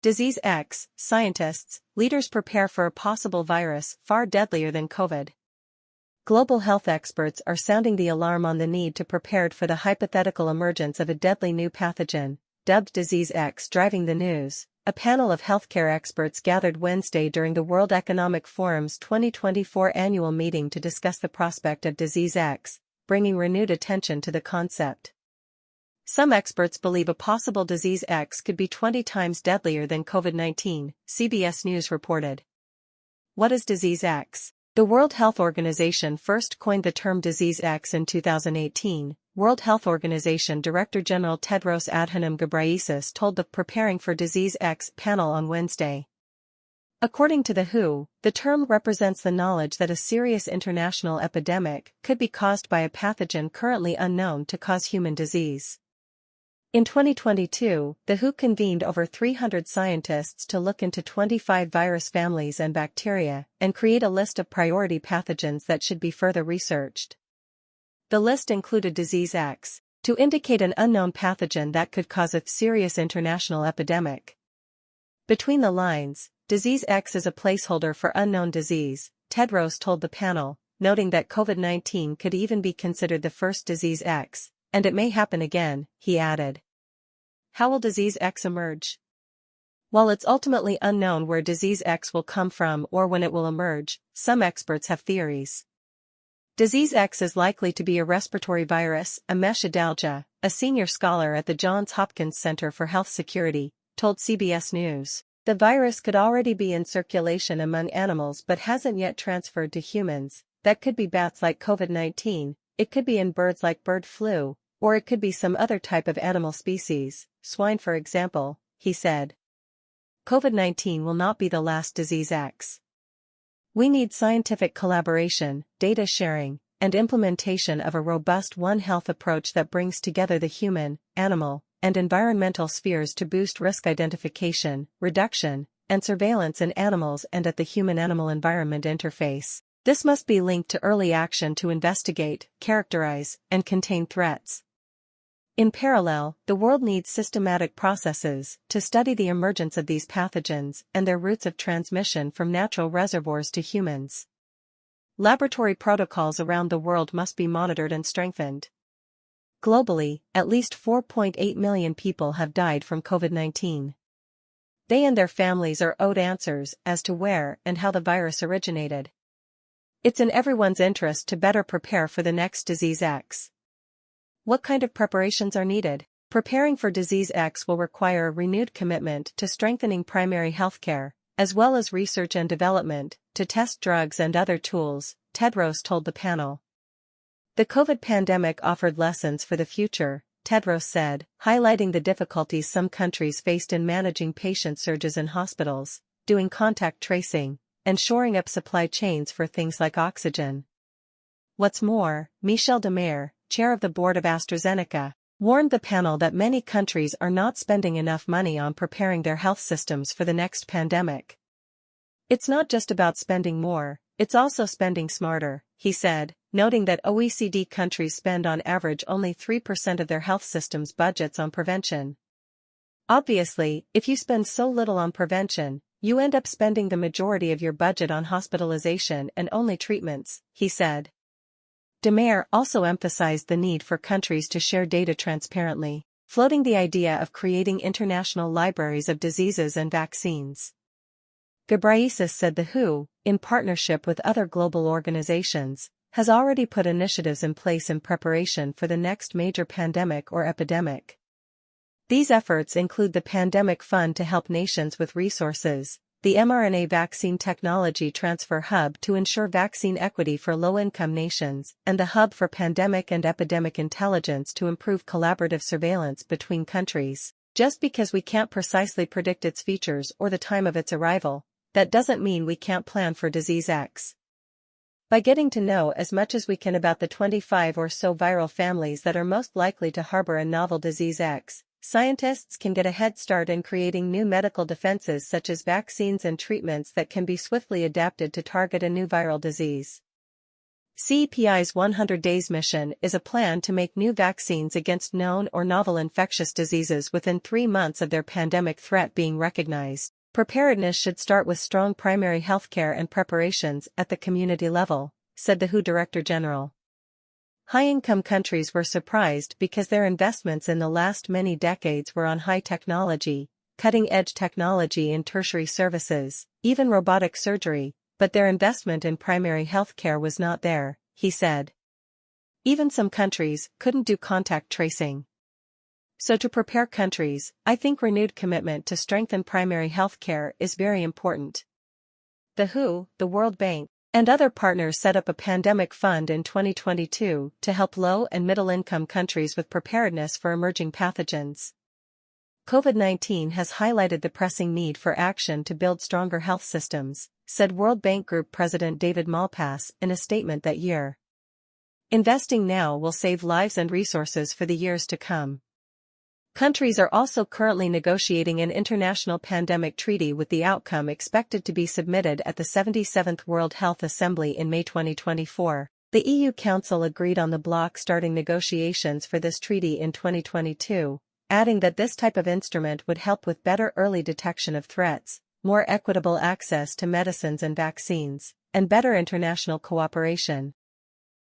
Disease X, scientists, leaders prepare for a possible virus far deadlier than COVID. Global health experts are sounding the alarm on the need to prepare for the hypothetical emergence of a deadly new pathogen, dubbed Disease X, driving the news. A panel of healthcare experts gathered Wednesday during the World Economic Forum's 2024 annual meeting to discuss the prospect of Disease X, bringing renewed attention to the concept. Some experts believe a possible Disease X could be 20 times deadlier than COVID-19, CBS News reported. What is Disease X? The World Health Organization first coined the term Disease X in 2018. World Health Organization Director General Tedros Adhanom Ghebreyesus told the Preparing for Disease X panel on Wednesday. According to the WHO, the term represents the knowledge that a serious international epidemic could be caused by a pathogen currently unknown to cause human disease. In 2022, the WHO convened over 300 scientists to look into 25 virus families and bacteria and create a list of priority pathogens that should be further researched. The list included Disease X, to indicate an unknown pathogen that could cause a serious international epidemic. Between the lines, Disease X is a placeholder for unknown disease, Tedros told the panel, noting that COVID-19 could even be considered the first Disease X. And it may happen again, he added. How will Disease X emerge? While it's ultimately unknown where Disease X will come from or when it will emerge, some experts have theories. Disease X is likely to be a respiratory virus, Amesh Adalja, a senior scholar at the Johns Hopkins Center for Health Security, told CBS News. The virus could already be in circulation among animals but hasn't yet transferred to humans. That could be bats like COVID-19, it could be in birds like bird flu, or it could be some other type of animal species, swine for example, he said. COVID-19 will not be the last Disease X. We need scientific collaboration, data sharing, and implementation of a robust One Health approach that brings together the human, animal, and environmental spheres to boost risk identification, reduction, and surveillance in animals and at the human-animal environment interface. This must be linked to early action to investigate, characterize, and contain threats. In parallel, the world needs systematic processes to study the emergence of these pathogens and their routes of transmission from natural reservoirs to humans. Laboratory protocols around the world must be monitored and strengthened. Globally, at least 4.8 million people have died from COVID-19. They and their families are owed answers as to where and how the virus originated. It's in everyone's interest to better prepare for the next Disease X. What kind of preparations are needed? Preparing for Disease X will require a renewed commitment to strengthening primary healthcare, as well as research and development, to test drugs and other tools, Tedros told the panel. The COVID pandemic offered lessons for the future, Tedros said, highlighting the difficulties some countries faced in managing patient surges in hospitals, doing contact tracing, and shoring up supply chains for things like oxygen. What's more, Michel Demer, chair of the board of AstraZeneca, warned the panel that many countries are not spending enough money on preparing their health systems for the next pandemic. It's not just about spending more, it's also spending smarter, he said, noting that OECD countries spend on average only 3% of their health systems' budgets on prevention. Obviously, if you spend so little on prevention, you end up spending the majority of your budget on hospitalization and only treatments, he said. Demer also emphasized the need for countries to share data transparently, floating the idea of creating international libraries of diseases and vaccines. Ghebreyesus said the WHO, in partnership with other global organizations, has already put initiatives in place in preparation for the next major pandemic or epidemic. These efforts include the Pandemic Fund to help nations with resources, the mRNA Vaccine Technology Transfer Hub to ensure vaccine equity for low-income nations, and the Hub for Pandemic and Epidemic Intelligence to improve collaborative surveillance between countries. Just because we can't precisely predict its features or the time of its arrival, that doesn't mean we can't plan for Disease X. By getting to know as much as we can about the 25 or so viral families that are most likely to harbor a novel Disease X, scientists can get a head start in creating new medical defenses such as vaccines and treatments that can be swiftly adapted to target a new viral disease. CEPI's 100 Days mission is a plan to make new vaccines against known or novel infectious diseases within 3 months of their pandemic threat being recognized. Preparedness should start with strong primary healthcare and preparations at the community level, said the WHO Director General. High-income countries were surprised because their investments in the last many decades were on high technology, cutting-edge technology in tertiary services, even robotic surgery, but their investment in primary healthcare was not there, he said. Even some countries couldn't do contact tracing. So to prepare countries, I think renewed commitment to strengthen primary healthcare is very important. The WHO, the World Bank, and other partners set up a pandemic fund in 2022 to help low- and middle-income countries with preparedness for emerging pathogens. COVID-19 has highlighted the pressing need for action to build stronger health systems, said World Bank Group President David Malpass in a statement that year. Investing now will save lives and resources for the years to come. Countries are also currently negotiating an international pandemic treaty with the outcome expected to be submitted at the 77th World Health Assembly in May 2024. The EU Council agreed on the bloc starting negotiations for this treaty in 2022, adding that this type of instrument would help with better early detection of threats, more equitable access to medicines and vaccines, and better international cooperation.